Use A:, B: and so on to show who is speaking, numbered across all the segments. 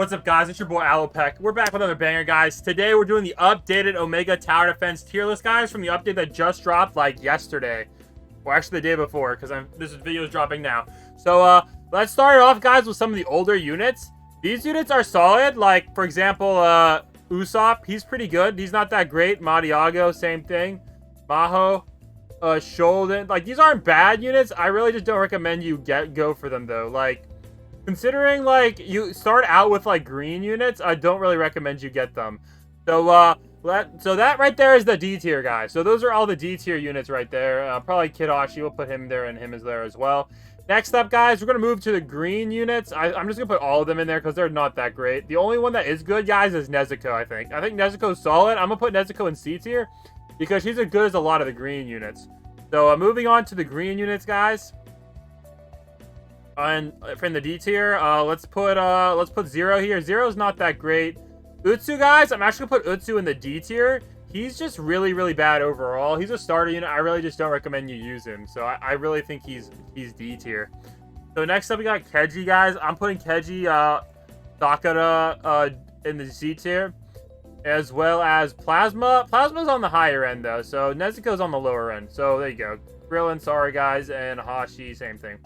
A: What's up, guys? It's your boy Alopec. We're back with another banger, guys. Today we're doing the updated Omega Tower Defense tier list, guys, from the update that just dropped like yesterday, or actually the day before, because this video is dropping now. So let's start it off, guys, with some of the older units. These units are solid. Like, for example, Usopp, he's pretty good. He's not that great. Madiago, same thing. Maho, Sholden, like, these aren't bad units. I really just don't recommend you go for them though. Like, considering, like, you start out with, like, green units, I don't really recommend you get them. So, so that right there is the D tier, guys. So those are all the D tier units right there. Probably Kidashi, we'll put him there, and him is there as well. Next up, guys, we're going to move to the green units. I'm just going to put all of them in there because they're not that great. The only one that is good, guys, is Nezuko, I think. I think Nezuko's solid. I'm going to put Nezuko in C tier because she's as good as a lot of the green units. So, moving on to the green units, guys. And from the D tier, let's put Zero here. Zero's not that great. Utsu, guys, I'm actually gonna put Utsu in the D tier. He's just really, really bad overall. He's a starter unit. I really just don't recommend you use him. So I really think he's D tier. So next up, we got Keiji, guys. I'm putting Keiji, Sakura, in the C tier, as well as Plasma. Plasma's on the higher end though, so Nezuko's on the lower end. So there you go. Krillin, sorry guys, and Hashi, same thing.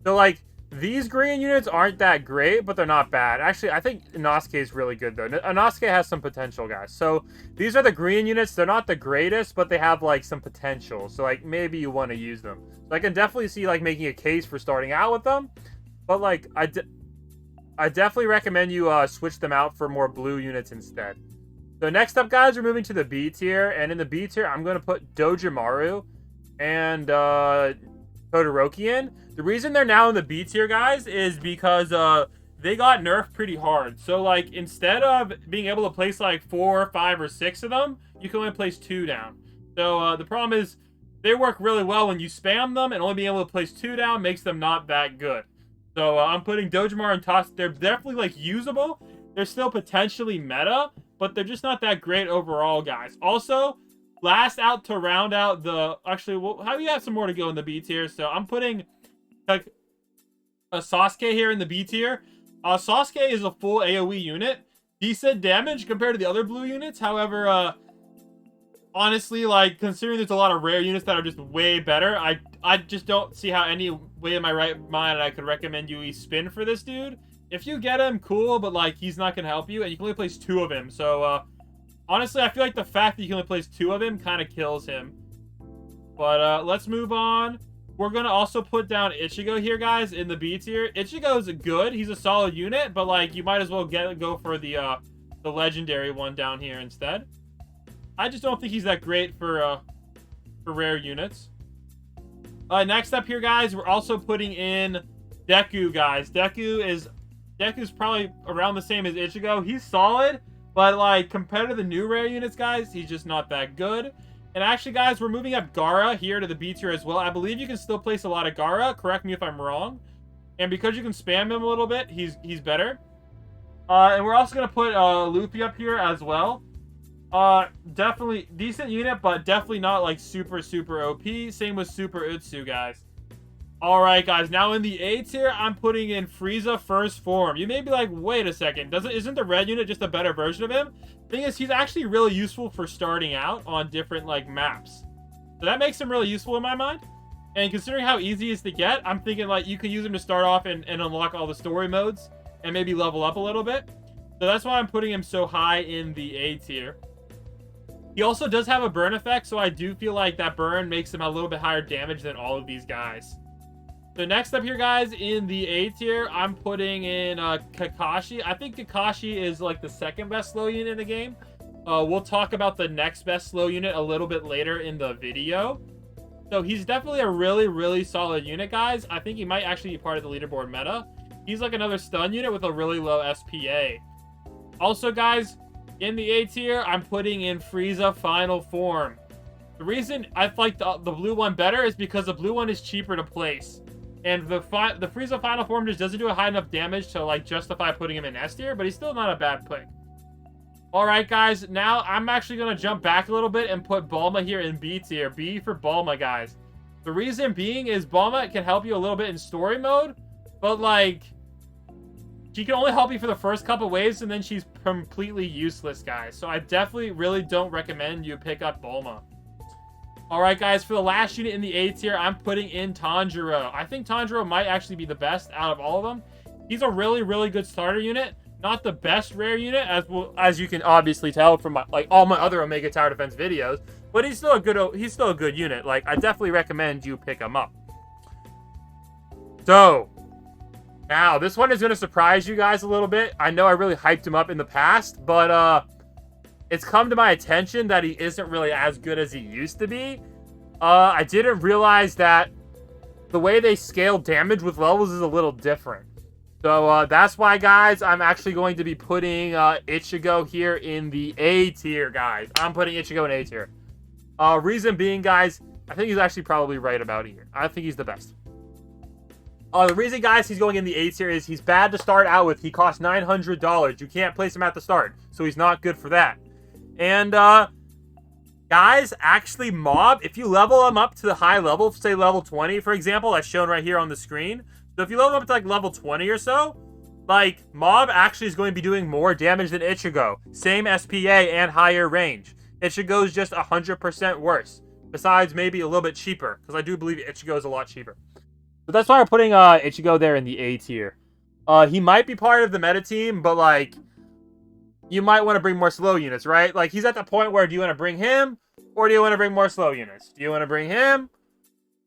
A: So, like, these green units aren't that great, but they're not bad. Actually, I think Inosuke is really good, though. Inosuke has some potential, guys. So, these are the green units. They're not the greatest, but they have, like, some potential. So, like, maybe you want to use them. So, I can definitely see, like, making a case for starting out with them. But, like, I definitely recommend you switch them out for more blue units instead. So, next up, guys, we're moving to the B tier. And in the B tier, I'm going to put Dojamaru and Todoroki in. The reason they're now in the B tier, guys, is because they got nerfed pretty hard. So, like, instead of being able to place, like, 4, 5, or 6 of them, you can only place 2 down. So, the problem is they work really well when you spam them, and only being able to place 2 down makes them not that good. So, I'm putting Dojamaru and Toss. They're definitely, like, usable. They're still potentially meta, but they're just not that great overall, guys. Also, last out to round out the... Actually, well, we have some more to go in the B tier, so I'm putting... like a Sasuke here in the B tier. Sasuke is a full AoE unit. Decent damage compared to the other blue units. However, honestly, like, considering there's a lot of rare units that are just way better, I just don't see how any way in my right mind I could recommend you spin for this dude. If you get him, cool, but, like, he's not going to help you, and you can only place 2 of him. So, honestly, I feel like the fact that you can only place 2 of him kind of kills him. But, let's move on. We're going to also put down Ichigo here, guys, in the B tier. Ichigo's good. He's a solid unit, but, like, you might as well go for the legendary one down here instead. I just don't think he's that great for rare units. Next up here, guys, we're also putting in Deku, guys. Deku's probably around the same as Ichigo. He's solid, but, like, compared to the new rare units, guys, he's just not that good. And actually, guys, we're moving up Gaara here to the B tier as well. I believe you can still place a lot of Gaara. Correct me if I'm wrong. And because you can spam him a little bit, he's better. And we're also going to put Luffy up here as well. Definitely decent unit, but definitely not, like, super, super OP. Same with Super Utsu, guys. Alright, guys. Now in the A tier, I'm putting in Frieza First Form. You may be like, wait a second. Isn't the red unit just a better version of him? Thing is, he's actually really useful for starting out on different, like, maps. So that makes him really useful in my mind. And considering how easy he is to get, I'm thinking, like, you can use him to start off and unlock all the story modes and maybe level up a little bit. So that's why I'm putting him so high in the A tier. He also does have a burn effect, so I do feel like that burn makes him a little bit higher damage than all of these guys. So next up here, guys, in the A tier, I'm putting in Kakashi. I think Kakashi is, like, the second best slow unit in the game. We'll talk about the next best slow unit a little bit later in the video. So he's definitely a really, really solid unit, guys. I think he might actually be part of the leaderboard meta. He's like another stun unit with a really low SPA. Also, guys, in the A tier, I'm putting in Frieza Final Form. The reason I like the blue one better is because the blue one is cheaper to place. And the Frieza Final Form just doesn't do a high enough damage to, like, justify putting him in S tier, but he's still not a bad pick. Alright, guys, now I'm actually going to jump back a little bit and put Bulma here in B tier. B for Bulma, guys. The reason being is Bulma can help you a little bit in story mode, but, like,
B: She can only help you for the first couple waves, and then she's completely useless, guys. So I definitely really don't recommend you pick up Bulma. Alright, guys, for the last unit in the A tier, I'm putting in Tanjiro. I think Tanjiro might actually be the best out of all of them. He's a really, really good starter unit. Not the best rare unit, as you can obviously tell from all my other Omega Tower Defense videos. But he's still a good unit. Like, I definitely recommend you pick him up. So, now, this one is going to surprise you guys a little bit. I know I really hyped him up in the past, but it's come to my attention that he isn't really as good as he used to be. I didn't realize that the way they scale damage with levels is a little different. So that's why, guys, I'm actually going to be putting Ichigo here in the A tier, guys. I'm putting Ichigo in A tier. Reason being, guys, I think he's actually probably right about here. I think he's the best. The reason, guys, he's going in the A tier is he's bad to start out with. He costs $900. You can't place him at the start, so he's not good for that. And, guys, actually, Mob, if you level him up to the high level, say level 20, for example, that's shown right here on the screen. So if you level him up to, like, level 20 or so, like, Mob actually is going to be doing more damage than Ichigo. Same SPA and higher range. Ichigo's just 100% worse. Besides, maybe a little bit cheaper, because I do believe Ichigo is a lot cheaper. So that's why I'm putting Ichigo there in the A tier. He might be part of the meta team, but, like, you might want to bring more slow units, right? Like, he's at the point where do you want to bring him, or do you want to bring more slow units? Do you want to bring him,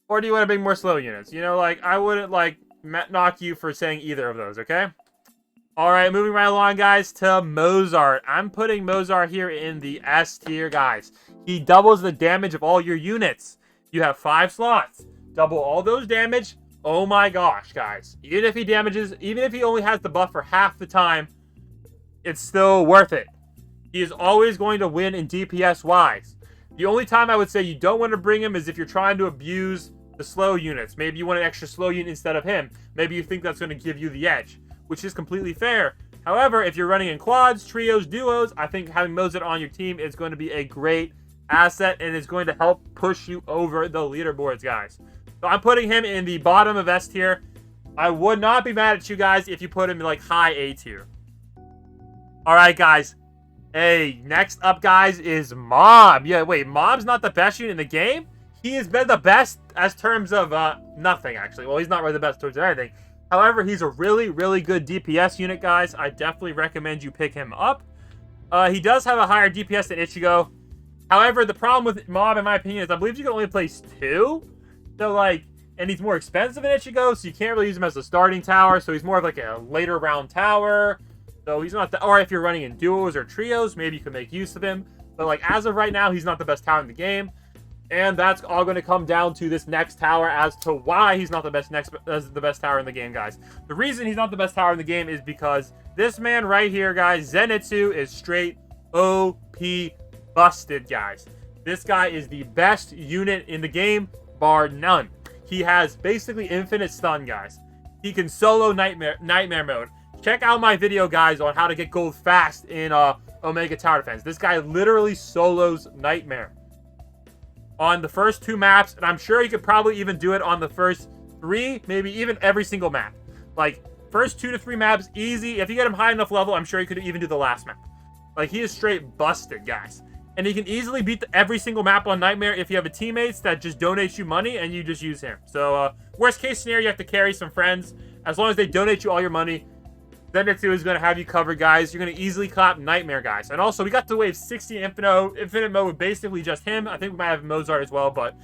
B: or do you want to bring more slow units? You know, like, I wouldn't, like, knock you for saying either of those, okay? Alright, moving right along, guys, to Mozart. I'm putting Mozart here in the S tier, guys. He doubles the damage of all your units. You have 5 slots. Double all those damage. Oh my gosh, guys. Even if he only has the buff for half the time, it's still worth it. He is always going to win in DPS-wise. The only time I would say you don't want to bring him is if you're trying to abuse the slow units. Maybe you want an extra slow unit instead of him. Maybe you think that's going to give you the edge, which is completely fair. However, if you're running in quads, trios, duos, I think having Mozart on your team is going to be a great asset and is going to help push you over the leaderboards, guys. So I'm putting him in the bottom of S tier. I would not be mad at you guys if you put him in, like, high A tier. Alright, guys. Hey, next up, guys, is Mob. Yeah, wait, Mob's not the best unit in the game? He has been the best as terms of, nothing, actually. Well, he's not really the best towards anything. However, he's a really, really good DPS unit, guys. I definitely recommend you pick him up. He does have a higher DPS than Ichigo. However, the problem with Mob, in my opinion, is I believe you can only place 2. So, like, and he's more expensive than Ichigo, so you can't really use him as a starting tower. So he's more of, like, a later round tower. So he's not the... Or if you're running in duos or trios, maybe you can make use of him. But, like, as of right now, he's not the best tower in the game. And that's all going to come down to this next tower as to why he's not the best tower in the game, guys. The reason he's not the best tower in the game is because this man right here, guys, Zenitsu, is straight OP busted, guys. This guy is the best unit in the game, bar none. He has basically infinite stun, guys. He can solo nightmare mode. Check out my video, guys, on how to get gold fast in Omega Tower Defense. This guy literally solos Nightmare on the first 2 maps, and I'm sure he could probably even do it on the first 3, maybe even every single map. Like, first 2 to 3 maps, easy. If you get him high enough level, I'm sure he could even do the last map. Like, he is straight busted, guys. And he can easily beat every single map on Nightmare if you have a teammates that just donates you money and you just use him. So, worst case scenario, you have to carry some friends. As long as they donate you all your money, Zenitsu is going to have you covered, guys. You're going to easily clap Nightmare, guys. And also, we got to wave 60 in Infinite Mode with basically just him. I think we might have Mozart as well, but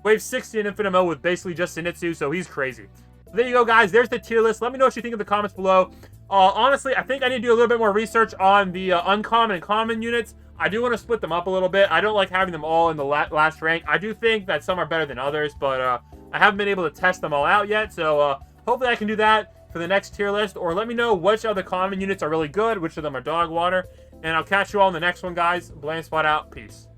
B: wave 60 in Infinite Mode with basically just Zenitsu, so he's crazy. So there you go, guys. There's the tier list. Let me know what you think in the comments below. Honestly, I think I need to do a little bit more research on the uncommon and common units. I do want to split them up a little bit. I don't like having them all in the last rank. I do think that some are better than others, but I haven't been able to test them all out yet, so hopefully I can do that for the next tier list, or let me know which other common units are really good, which of them are dog water, and I'll catch you all in the next one, guys. BlandSpot out. Peace.